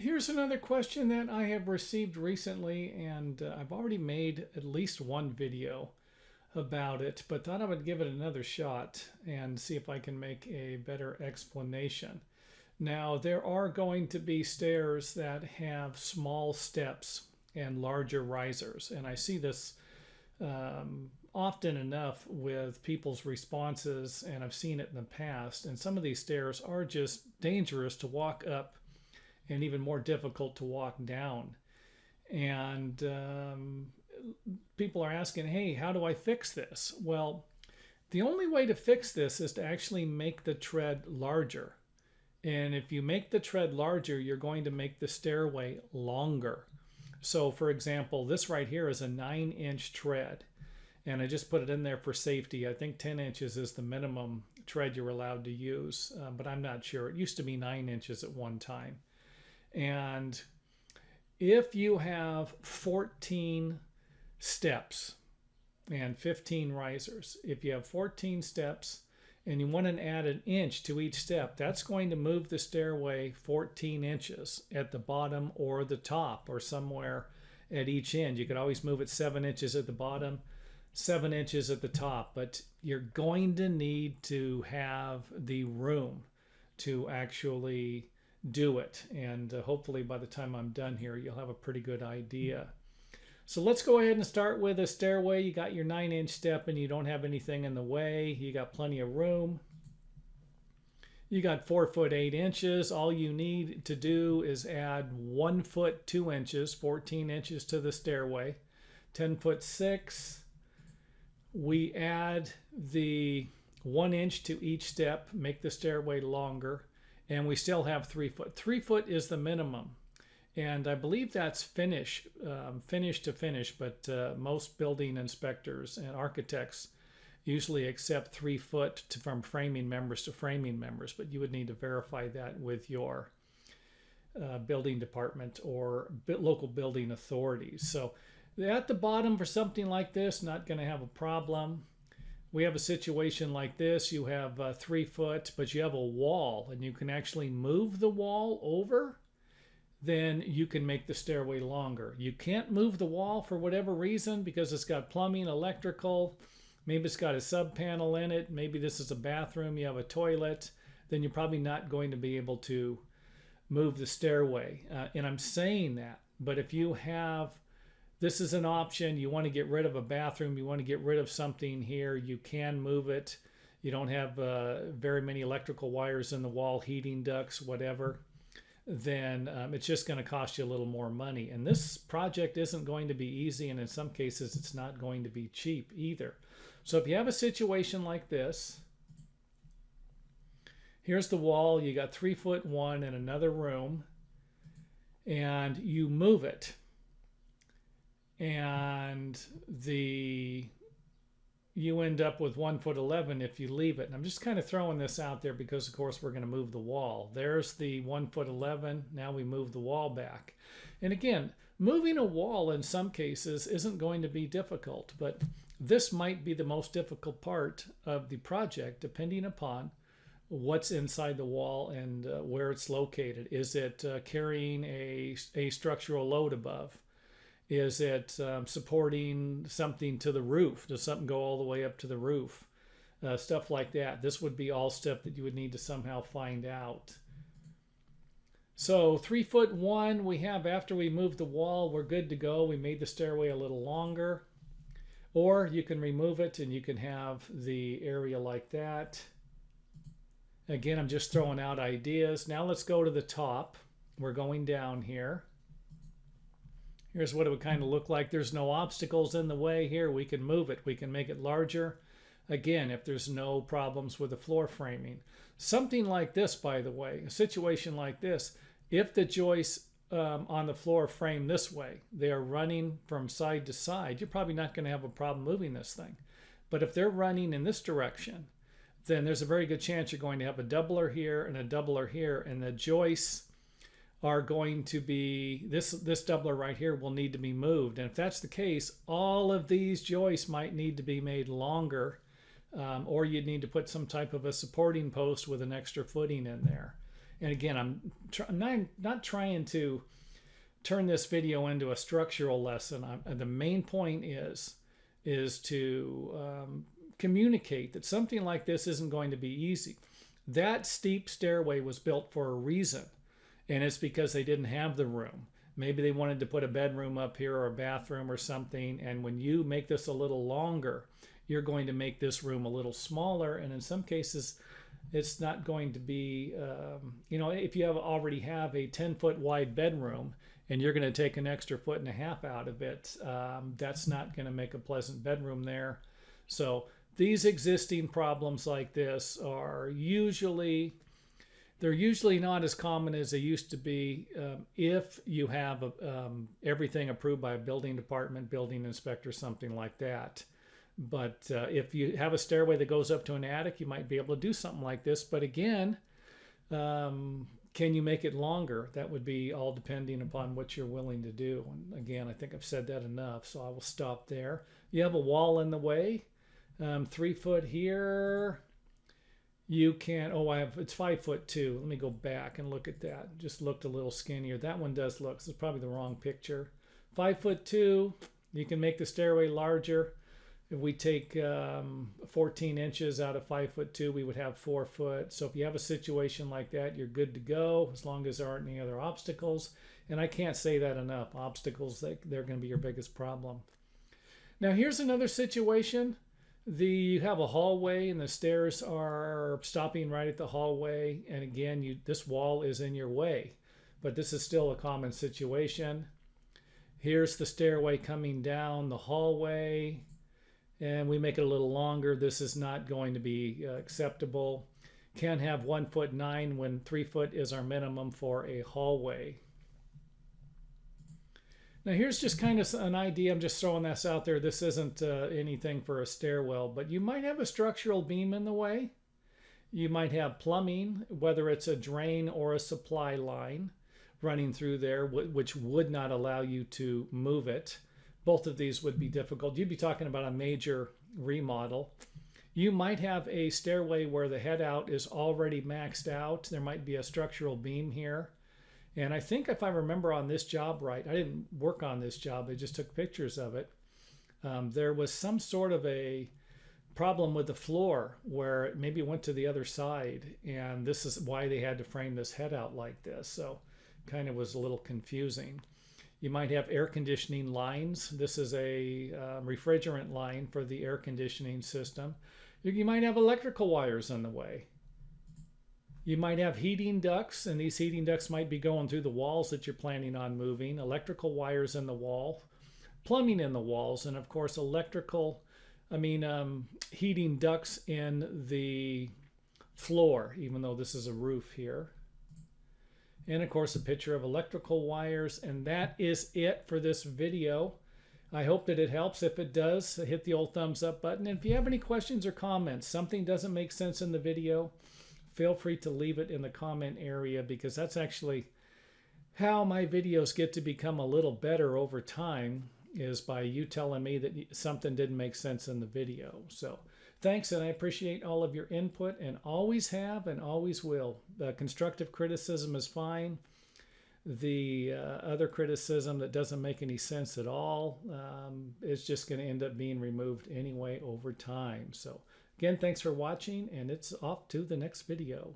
Here's another question that I have received recently, and I've already made at least one video about it, but thought I would give it another shot and see if I can make a better explanation. Now, there are going to be stairs that have small steps and larger risers, and I see this often enough with people's responses, and I've seen it in the past, and some of these stairs are just dangerous to walk up and even more difficult to walk down. And people are asking, hey, how do I fix this? Well, the only way to fix this is to actually make the tread larger. And if you make the tread larger, you're going to make the stairway longer. So for example, this right here is a 9-inch tread. And I just put it in there for safety. I think 10 inches is the minimum tread you're allowed to use, but I'm not sure. It used to be 9 inches at one time. And if you have 14 steps and 15 risers, if you have 14 steps and you want to add an inch to each step, that's going to move the stairway 14 inches at the bottom or the top or somewhere at each end. You could always move it 7 inches at the bottom, 7 inches at the top, but you're going to need to have the room to actually do it. And hopefully by the time I'm done here, you'll have a pretty good idea. So let's go ahead and start with a stairway. You got your 9-inch step and you don't have anything in the way. You got plenty of room. You got 4 foot 8 inches. All you need to do is add 1 foot 2 inches, 14 inches to the stairway. 10 foot 6. We add the 1 inch to each step, make the stairway longer, and we still have 3 foot. 3 foot is the minimum, and I believe that's finish to finish, but most building inspectors and architects usually accept 3 foot from framing members to framing members, but you would need to verify that with your building department or local building authorities. So at the bottom for something like this, not going to have a problem. We have a situation like this. You have 3 foot, but you have a wall, and you can actually move the wall over. Then you can make the stairway longer. You can't move the wall for whatever reason because it's got plumbing, electrical. Maybe it's got a sub panel in it. Maybe this is a bathroom. You have a toilet. Then you're probably not going to be able to move the stairway. And I'm saying that, but if you have, this is an option. You want to get rid of a bathroom. You want to get rid of something here. You can move it. You don't have very many electrical wires in the wall, heating ducts, whatever. Then it's just going to cost you a little more money. And this project isn't going to be easy. And in some cases, it's not going to be cheap either. So if you have a situation like this, here's the wall. You got 3 foot 1 in another room. And you move it. And you end up with 1 foot 11 if you leave it. And I'm just kind of throwing this out there because of course we're going to move the wall. There's the 1 foot 11. Now we move the wall back. And again, moving a wall in some cases isn't going to be difficult, but this might be the most difficult part of the project depending upon what's inside the wall and where it's located. Is it carrying a structural load above? Is it supporting something to the roof? Does something go all the way up to the roof? Stuff like that. This would be all stuff that you would need to somehow find out. So 3 foot 1 we have after we move the wall. We're good to go. We made the stairway a little longer. Or you can remove it and you can have the area like that. Again, I'm just throwing out ideas. Now let's go to the top. We're going down here. Here's what it would kind of look like. There's no obstacles in the way here. We can move it. We can make it larger. Again, if there's no problems with the floor framing. Something like this, by the way, a situation like this, if the joists on the floor frame this way, they are running from side to side, you're probably not going to have a problem moving this thing. But if they're running in this direction, then there's a very good chance you're going to have a doubler here and a doubler here, and the joists are going to be, this doubler right here will need to be moved. And if that's the case, all of these joists might need to be made longer, or you'd need to put some type of a supporting post with an extra footing in there. And again, I'm not trying to turn this video into a structural lesson. The main point is to communicate that something like this isn't going to be easy. That steep stairway was built for a reason, and it's because they didn't have the room. Maybe they wanted to put a bedroom up here or a bathroom or something, and when you make this a little longer, you're going to make this room a little smaller, and in some cases it's not going to be, if you already have a 10-foot wide bedroom and you're going to take an extra 1.5 feet out of it, that's not going to make a pleasant bedroom there. So these existing problems like this are usually not as common as they used to be if you have everything approved by a building department, building inspector, something like that. But if you have a stairway that goes up to an attic, you might be able to do something like this. But again, can you make it longer? That would be all depending upon what you're willing to do. And again, I think I've said that enough, so I will stop there. You have a wall in the way, 3 foot here. You can, it's 5'2". Let me go back and look at that. Just looked a little skinnier. That one does look, this is probably the wrong picture. 5'2", you can make the stairway larger. If we take 14 inches out of 5'2", we would have 4 foot. So if you have a situation like that, you're good to go as long as there aren't any other obstacles. And I can't say that enough. Obstacles, they're going to be your biggest problem. Now here's another situation. You have a hallway and the stairs are stopping right at the hallway. And again, this wall is in your way. But this is still a common situation. Here's the stairway coming down the hallway. And we make it a little longer. This is not going to be acceptable. Can't have 1'9" when 3 foot is our minimum for a hallway. Now here's just kind of an idea. I'm just throwing this out there. This isn't anything for a stairwell, but you might have a structural beam in the way. You might have plumbing, whether it's a drain or a supply line running through there, which would not allow you to move it. Both of these would be difficult. You'd be talking about a major remodel. You might have a stairway where the head out is already maxed out. There might be a structural beam here. And I think if I remember on this job right, I didn't work on this job, I just took pictures of it. There was some sort of a problem with the floor where it maybe went to the other side. And this is why they had to frame this head out like this. So kind of was a little confusing. You might have air conditioning lines. This is a refrigerant line for the air conditioning system. You might have electrical wires in the way. You might have heating ducts, and these heating ducts might be going through the walls that you're planning on moving. Electrical wires in the wall, plumbing in the walls, and of course heating ducts in the floor, even though this is a roof here. And of course a picture of electrical wires, and that is it for this video. I hope that it helps. If it does, hit the old thumbs up button. And if you have any questions or comments, something doesn't make sense in the video, feel free to leave it in the comment area, because that's actually how my videos get to become a little better over time, is by you telling me that something didn't make sense in the video. So thanks, and I appreciate all of your input, and always have and always will. Constructive criticism is fine. The other criticism that doesn't make any sense at all is just going to end up being removed anyway over time. So again, thanks for watching, and it's off to the next video.